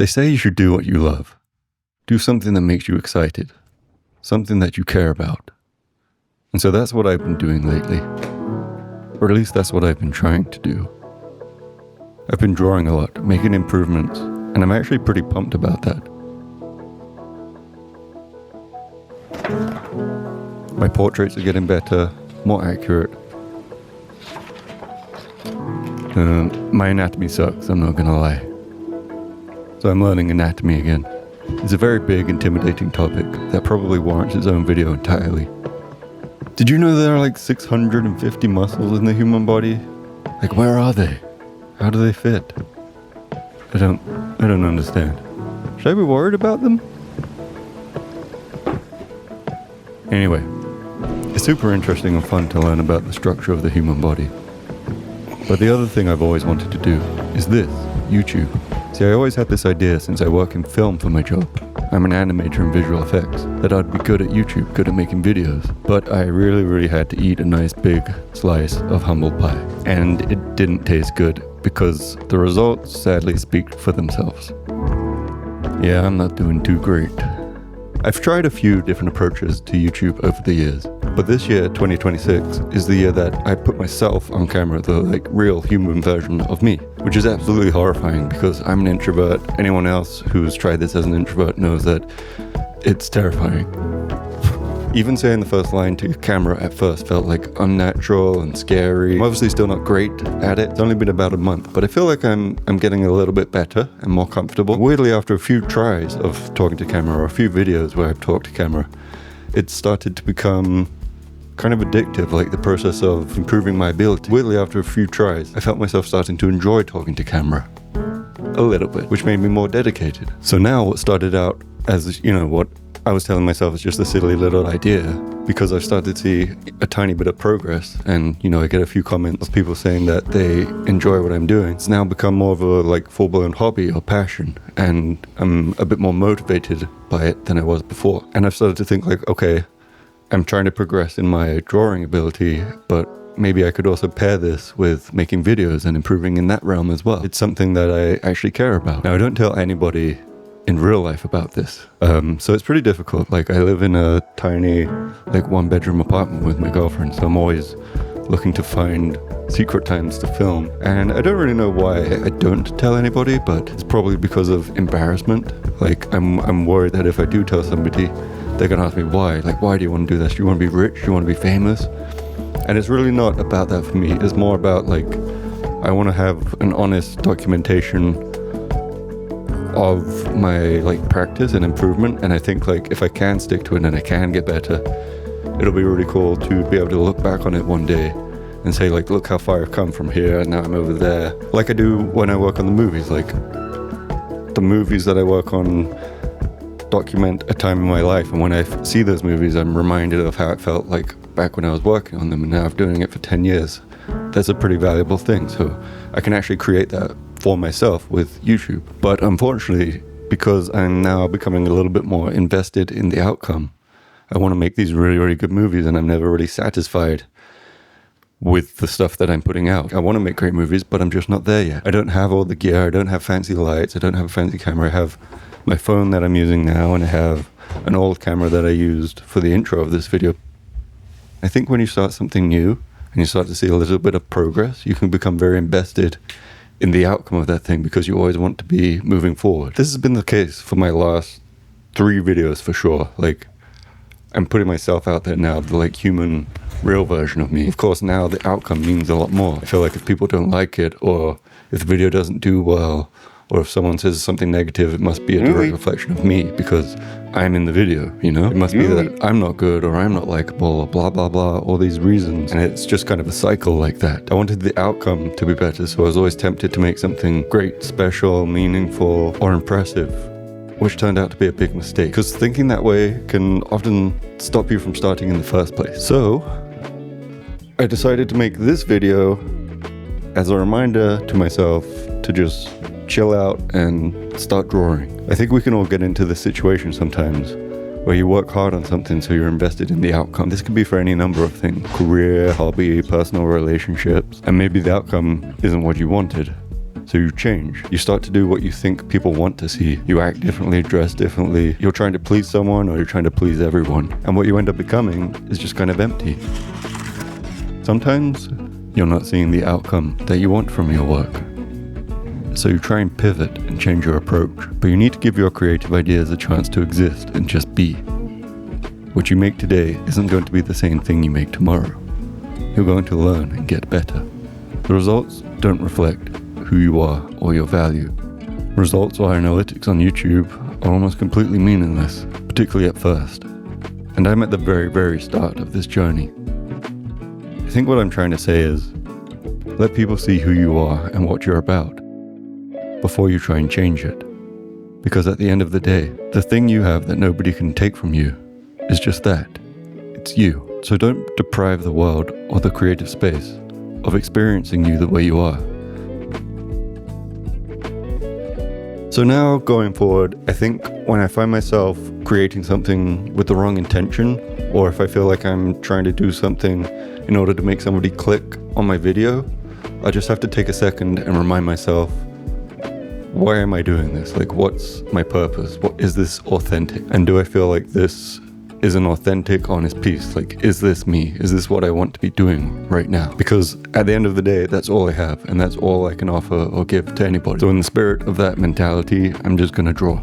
They say you should do what you love. Do something that makes you excited. Something that you care about. And so that's what I've been doing lately. Or at least that's what I've been trying to do. I've been drawing a lot, making improvements, and I'm actually pretty pumped about that. My portraits are getting better, more accurate. My anatomy sucks, I'm not gonna lie. So I'm learning anatomy again. It's a very big, intimidating topic that probably warrants its own video entirely. Did you know there are like 650 muscles in the human body? Like, where are they? How do they fit? I don't understand. Should I be worried about them? Anyway, it's super interesting and fun to learn about the structure of the human body. But the other thing I've always wanted to do is this, YouTube. See, I always had this idea since I work in film for my job. I'm an animator in visual effects, that I'd be good at YouTube, good at making videos. But I really had to eat a nice big slice of humble pie. And it didn't taste good because the results sadly speak for themselves. Yeah, I'm not doing too great. I've tried a few different approaches to YouTube over the years, but this year, 2026, is the year that I put myself on camera, the real human version of me, which is absolutely horrifying because I'm an introvert. Anyone else who's tried this as an introvert knows that it's terrifying. Even saying the first line to your camera at first felt like unnatural and scary. I'm obviously still not great at it. It's only been about a month, but I feel like I'm getting a little bit better and more comfortable. Weirdly, after a few tries of talking to camera or a few videos where I've talked to camera, it started to become kind of addictive, like the process of improving my ability. Weirdly, after a few tries, I felt myself starting to enjoy talking to camera. A little bit, which made me more dedicated. So now what started out as, what I was telling myself it's just a silly little idea, because I've started to see a tiny bit of progress, and I get a few comments of people saying that they enjoy what I'm doing. It's now become more of a full-blown hobby or passion, and I'm a bit more motivated by it than I was before. And I've started to think okay, I'm trying to progress in my drawing ability, but maybe I could also pair this with making videos and improving in that realm as well. It's something that I actually care about. Now, I don't tell anybody in real life about this. So it's pretty difficult. I live in a tiny, one-bedroom apartment with my girlfriend, so I'm always looking to find secret times to film. And I don't really know why I don't tell anybody, but it's probably because of embarrassment. I'm worried that if I do tell somebody, they're gonna ask me why. Why do you want to do this? Do you want to be rich? Do you want to be famous? And it's really not about that for me. It's more about I want to have an honest documentation of my practice and improvement, and I think if I can stick to it and I can get better, it'll be really cool to be able to look back on it one day and say look how far I've come from here and now I'm over there, like I do when I work on the movies. The movies that I work on document a time in my life, and when I see those movies I'm reminded of how it felt back when I was working on them, and now I'm doing it for 10 years. That's a pretty valuable thing, so I can actually create that for myself with YouTube. But unfortunately, because I'm now becoming a little bit more invested in the outcome, I want to make these really good movies, and I'm never really satisfied with the stuff that I'm putting out. I want to make great movies, but I'm just not there yet. I don't have all the gear, I don't have fancy lights, I don't have a fancy camera. I have my phone that I'm using now, and I have an old camera that I used for the intro of this video. I think when you start something new, and you start to see a little bit of progress, you can become very invested in the outcome of that thing because you always want to be moving forward. This has been the case for my last 3 videos for sure. I'm putting myself out there now, the human, real version of me. Of course, now the outcome means a lot more. I feel if people don't like it, or if the video doesn't do well, or if someone says something negative, it must be a direct reflection of me because I'm in the video, It must be that I'm not good or I'm not likable or blah, blah, blah, all these reasons. And it's just kind of a cycle like that. I wanted the outcome to be better, so I was always tempted to make something great, special, meaningful, or impressive, which turned out to be a big mistake because thinking that way can often stop you from starting in the first place. So I decided to make this video as a reminder to myself to just chill out and start drawing. I think we can all get into this situation sometimes where you work hard on something so you're invested in the outcome. This could be for any number of things: career, hobby, personal relationships, and maybe the outcome isn't what you wanted. So you change. You start to do what you think people want to see. You act differently, dress differently. You're trying to please someone or you're trying to please everyone. And what you end up becoming is just kind of empty. Sometimes you're not seeing the outcome that you want from your work. So you try and pivot and change your approach. But you need to give your creative ideas a chance to exist and just be. What you make today isn't going to be the same thing you make tomorrow. You're going to learn and get better. The results don't reflect who you are or your value. Results or analytics on YouTube are almost completely meaningless, particularly at first. And I'm at the very, very start of this journey. I think what I'm trying to say is, let people see who you are and what you're about before you try and change it. Because at the end of the day, the thing you have that nobody can take from you is just that. It's you. So don't deprive the world or the creative space of experiencing you the way you are. So now, going forward, I think when I find myself creating something with the wrong intention, or if I feel like I'm trying to do something in order to make somebody click on my video, I just have to take a second and remind myself, why am I doing this? Like, what's my purpose? What is this authentic? And do I feel like this is an authentic, honest piece? Like, is this me? Is this what I want to be doing right now? Because at the end of the day, that's all I have, and that's all I can offer or give to anybody. So in the spirit of that mentality, I'm just gonna draw.